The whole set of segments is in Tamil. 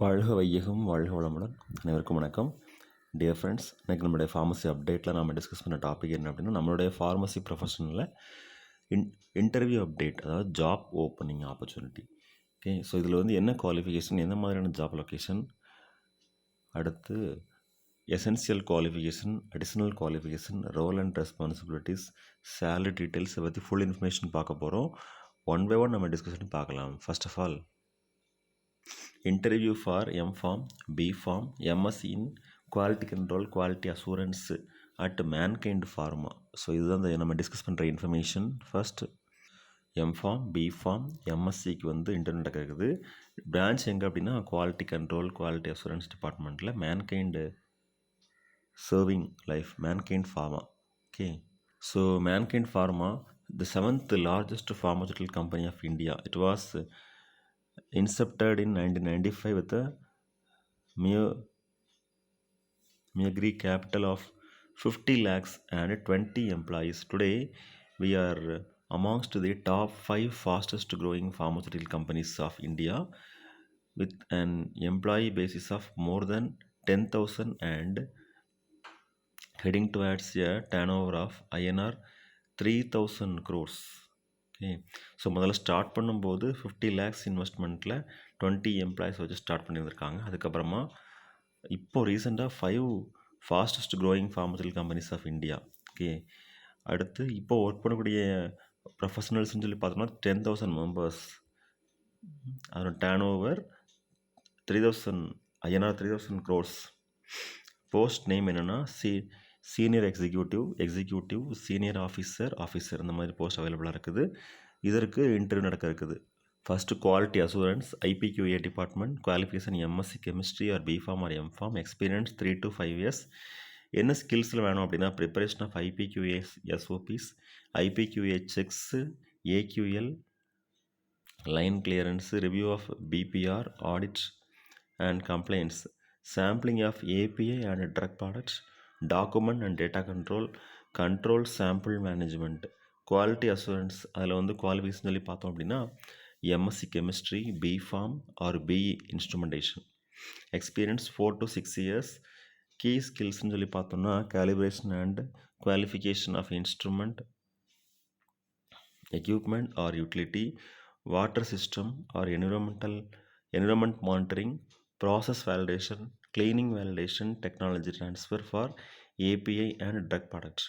வாழ்க வையகம் வாழ்க வளமுடன். அனைவருக்கும் வணக்கம். டியர் ஃப்ரெண்ட்ஸ், இன்றைக்கி நம்மளுடைய ஃபார்மசி அப்டேட்டில் நம்ம டிஸ்கஸ் பண்ண டாபிக் என்ன அப்படின்னா, நம்மளுடைய ஃபார்மசி ப்ரொஃபஷனில் இன்டர்வியூ அப்டேட், அதாவது job opening opportunity. Okay, so இதில் வந்து என்ன குவாலிஃபிகேஷன், எந்த மாதிரியான ஜாப் லொக்கேஷன், அடுத்து essential qualification, additional qualification, role and responsibilities, salary டீட்டெயில்ஸை பற்றி ஃபுல் இன்ஃபர்மேஷன் பார்க்க போகிறோம். ஒன் பை ஒன் நம்ம டிஸ்கஸ் பண்ணி பார்க்கலாம். First of all, interview for M.Pharm, B.Pharm, MSc in Quality Control, Quality Assurance at Mankind Pharma. So இதுதான் நம்ம டிஸ்கஸ் பண்ணுற இன்ஃபர்மேஷன். ஃபர்ஸ்ட், M.Pharm, B.Pharm, MScக்கு வந்து இன்டர்வியூ நடக்கிறது. பிரான்ச் எங்கே அப்படின்னா குவாலிட்டி கண்ட்ரோல், குவாலிட்டி அசூரன்ஸ் டிபார்ட்மெண்ட்டில் Mankind serving life, Mankind pharma. Okay, so Mankind pharma, the 7th largest pharmaceutical company of India. It was incepted in 1995 with a meagre capital of 50 lakhs and 20 employees. Today, we are amongst the top 5 fastest growing pharmaceutical companies of India with an employee basis of more than 10,000 and heading towards a turnover of INR 3,000 crores. Okay, so முதல்ல ஸ்டார்ட் பண்ணும்போது 50 lakhs இன்வெஸ்ட்மெண்ட்டில் 20 எம்ப்ளாயிஸ் வச்சு ஸ்டார்ட் பண்ணியிருக்காங்க. அதுக்கப்புறமா இப்போது ரீசெண்டாக 5 fastest growing pharmaceutical companies of India. Okay, அடுத்து இப்போது ஒர்க் பண்ணக்கூடிய ப்ரொஃபஷனல்ஸ்னு சொல்லி பார்த்தோம்னா 10,000 மெம்பர்ஸ். அதோட turn over 3,000 crores. Post name என்னென்னா சீனியர் எக்ஸிக்யூட்டிவ், சீனியர் ஆஃபீஸர் இந்த மாதிரி போஸ்ட் அவைலபிளாக இருக்குது. இதற்கு இன்டர்வியூ நடக்க இருக்குது. First quality assurance, IPQA department, qualification MSc chemistry or B.Pharm or M.Pharm, experience 3 to 5 years. என்ன ஸ்கில்ஸில் வேணும் அப்படின்னா preparation of IPQA SOPs, IPQA checks, AQL, line clearance, review of BPR, audit and complaints, sampling of API and drug products, document and data control sample management, quality assurance. அதில் வந்து குவாலிஃபிகேஷன் சொல்லி பார்த்தோம் அப்படின்னா MSc chemistry, B.Pharm or BE instrumentation, experience 4 to 6 years. key skillsனு சொல்லி பார்த்தோம்னா calibration and qualification of instrument, equipment or utility, water system or environment monitoring, process validation, cleaning validation, technology transfer for API and drug products.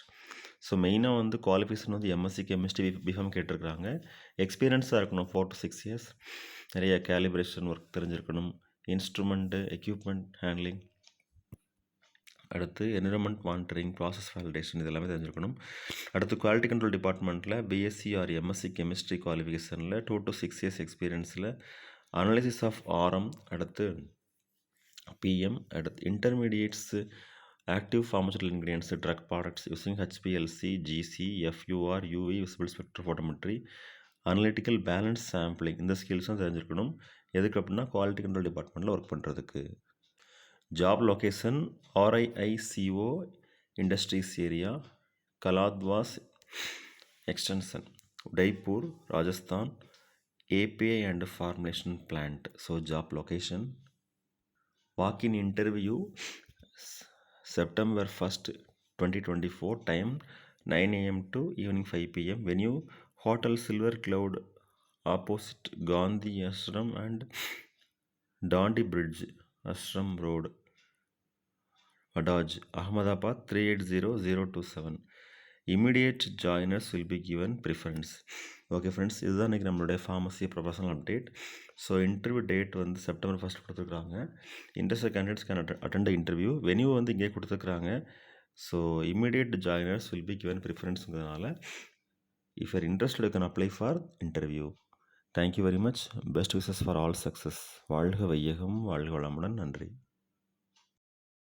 So மெயினாக வந்து குவாலிஃபிகேஷன் வந்து MSc கெமிஸ்ட்ரி, B.Pharm கேட்டிருக்கிறாங்க. எக்ஸ்பீரியன்ஸாக இருக்கணும் 4 to 6 years. நிறைய கேலிப்ரேஷன் ஒர்க் தெரிஞ்சிருக்கணும். இன்ஸ்ட்ருமெண்ட்டு, எக்யூப்மெண்ட் ஹேண்ட்லிங், அடுத்து என்விரான்மெண்ட் மானிட்டரிங், ப்ராசஸ் வேலிடேஷன், இது எல்லாமே தெரிஞ்சிருக்கணும். அடுத்து குவாலிட்டி கண்ட்ரோல் டிபார்ட்மெண்ட்டில் BSc ஆர் MSc கெமிஸ்ட்ரி குவாலிஃபிகேஷனில் 2 to 6 years எக்ஸ்பீரியன்ஸில் அனலைசிஸ் ஆஃப் RM, அடுத்து PM, அடுத்து intermediates, active pharmaceutical ingredients, drug products using HPLC, GC, FUR, UV, visible spectrophotometry, analytical balance sampling, இந்த ஸ்கில்ஸும் தெரிஞ்சிருக்கணும். எதுக்கு அப்படின்னா குவாலிட்டி கண்ட்ரோல் டிபார்ட்மெண்ட்டில் ஒர்க் பண்ணுறதுக்கு. Job location RIICO industries area, கலாத்வாஸ் extension, Udaipur, Rajasthan, API and formulation plant. So job location. Walk-in interview September 1st, 2024. Time 9 AM to evening 5 PM. Venue Hotel Silver Cloud opposite Gandhi Ashram and Dandi Bridge, Ashram Road, Vadaj, Ahmedabad 380027. Immediate joiners will be given preference. Okay friends, இதுதான் இன்றைக்கி நம்மளுடைய pharmacy professional update. So interview date வந்து September 1st கொடுத்துருக்குறாங்க. Interested candidates can attend interview. Venue வந்து இங்கே கொடுத்துருக்குறாங்க. So immediate joiners will be given ப்ரிஃபரன்ஸுங்கிறதுனால if your interested you can apply for interview. Thank you very much. Best wishes for all success. வாழ்க வையகம் வாழ்க வளமுடன். நன்றி.